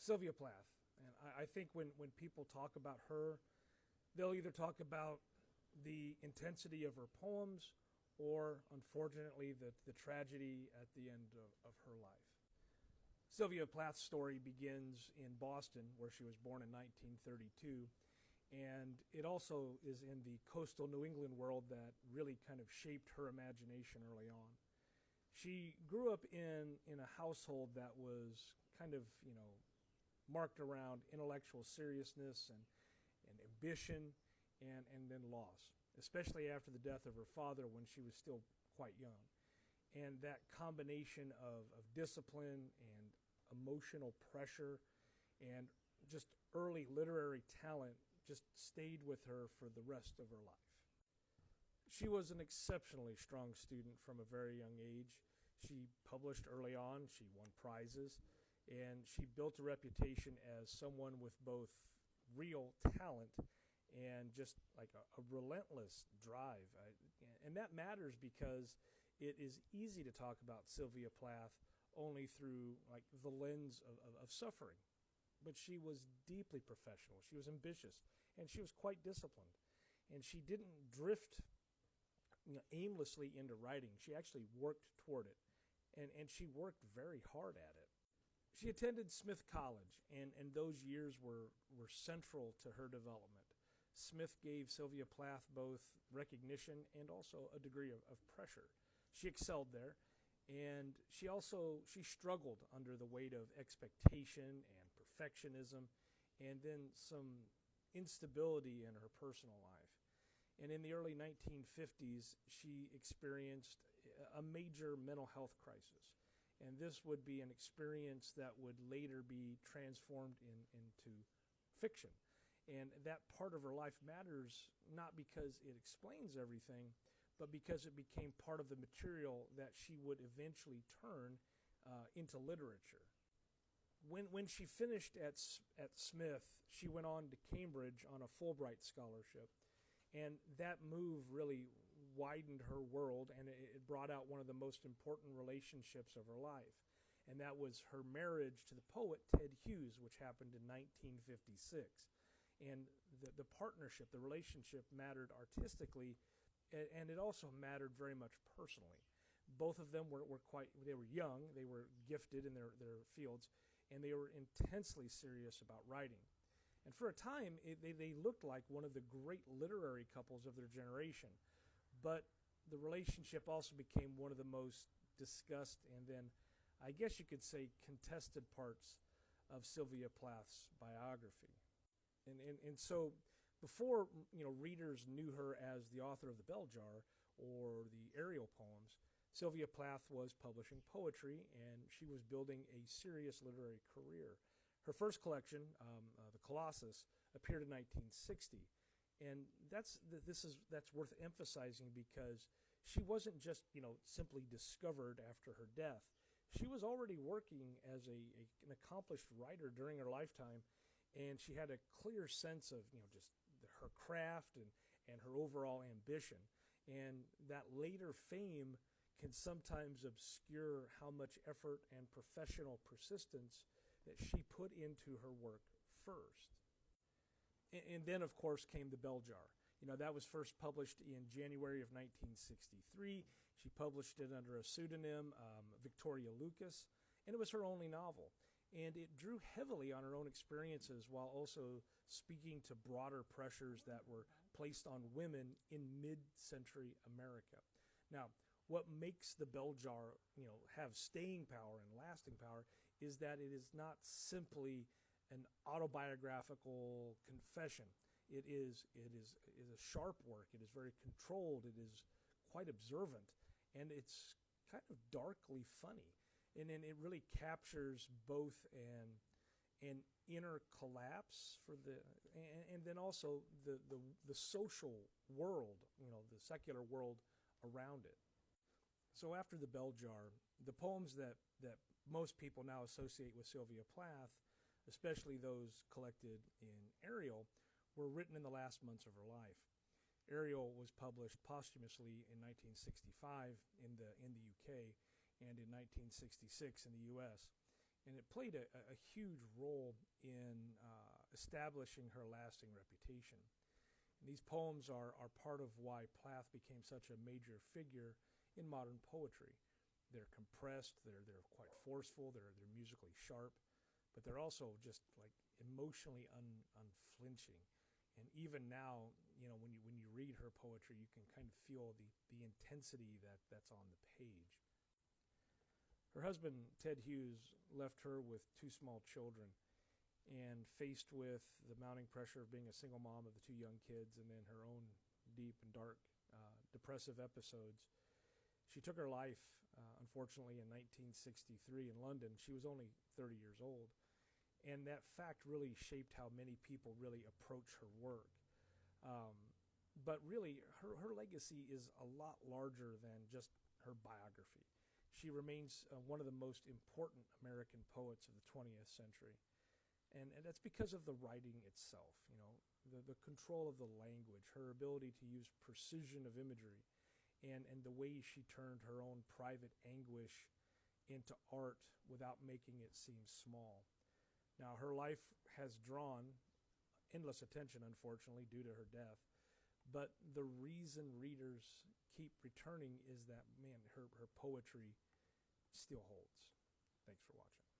Sylvia Plath. And I think when people talk about her, they'll either talk about the intensity of her poems or, unfortunately, the tragedy at the end of her life. Sylvia Plath's story begins in Boston, where she was born in 1932, and it also is in the coastal New England world that really kind of shaped her imagination early on. She grew up in a household that was kind of, marked around intellectual seriousness and ambition and then loss, especially after the death of her father when she was still quite young. And that combination of discipline and emotional pressure and just early literary talent just stayed with her for the rest of her life. She was an exceptionally strong student from a very young age. She published early on, she won prizes, and she built a reputation as someone with both real talent and just like a relentless drive. And that matters because it is easy to talk about Sylvia Plath only through like the lens of suffering. But she was deeply professional. She was ambitious, and she was quite disciplined. And she didn't drift aimlessly into writing. She actually worked toward it, and she worked very hard at it. She attended Smith College, and those years were central to her development. Smith gave Sylvia Plath both recognition and also a degree of pressure. She excelled there, and she struggled under the weight of expectation and perfectionism, and then some instability in her personal life. And in the early 1950s, she experienced a major mental health crisis. And this would be an experience that would later be transformed into fiction. And that part of her life matters not because it explains everything, but because it became part of the material that she would eventually turn into literature. When she finished at Smith, she went on to Cambridge on a Fulbright scholarship. And that move really widened her world, and it brought out one of the most important relationships of her life. And that was her marriage to the poet Ted Hughes, which happened in 1956. And the partnership, the relationship mattered artistically, and it also mattered very much personally. Both of them were young, they were gifted in their fields, and they were intensely serious about writing. And for a time, they looked like one of the great literary couples of their generation. But the relationship also became one of the most discussed and then, I guess you could say, contested parts of Sylvia Plath's biography. And so before readers knew her as the author of the Bell Jar or the Ariel poems, Sylvia Plath was publishing poetry, and she was building a serious literary career. Her first collection, The Colossus, appeared in 1960, and that's worth emphasizing because she wasn't just simply discovered after her death. She was already working as an accomplished writer during her lifetime, and she had a clear sense of just her craft and her overall ambition. And that later fame can sometimes obscure how much effort and professional persistence that she put into her work first. And then, of course, came the Bell Jar. That was first published in January of 1963. She published it under a pseudonym, Victoria Lucas, and it was her only novel. And it drew heavily on her own experiences while also speaking to broader pressures that were placed on women in mid-century America. Now, what makes the Bell Jar, have staying power and lasting power is that it is not simply an autobiographical confession. It is a sharp work. It is very controlled. It is quite observant, and it's kind of darkly funny. And then it really captures both an inner collapse and then also the social world, the secular world around it. So after the Bell Jar, the poems that most people now associate with Sylvia Plath, especially those collected in Ariel, were written in the last months of her life. Ariel was published posthumously in 1965 in the UK and in 1966 in the US. And it played a huge role in establishing her lasting reputation. And these poems are part of why Plath became such a major figure in modern poetry. They're compressed, they're quite forceful, they're musically sharp, but they're also just like emotionally unflinching. And even now, when you read her poetry, you can kind of feel the intensity that's on the page. Her husband, Ted Hughes, left her with two small children, and faced with the mounting pressure of being a single mom of the two young kids and then her own deep and dark depressive episodes, she took her life, unfortunately, in 1963 in London. She was only 30 years old. And that fact really shaped how many people really approach her work. But really, her legacy is a lot larger than just her biography. She remains one of the most important American poets of the 20th century. And that's because of the writing itself, the control of the language, her ability to use precision of imagery, and the way she turned her own private anguish into art without making it seem small. Now, her life has drawn endless attention, unfortunately, due to her death. But the reason readers keep returning is that, man, her poetry still holds. Thanks for watching.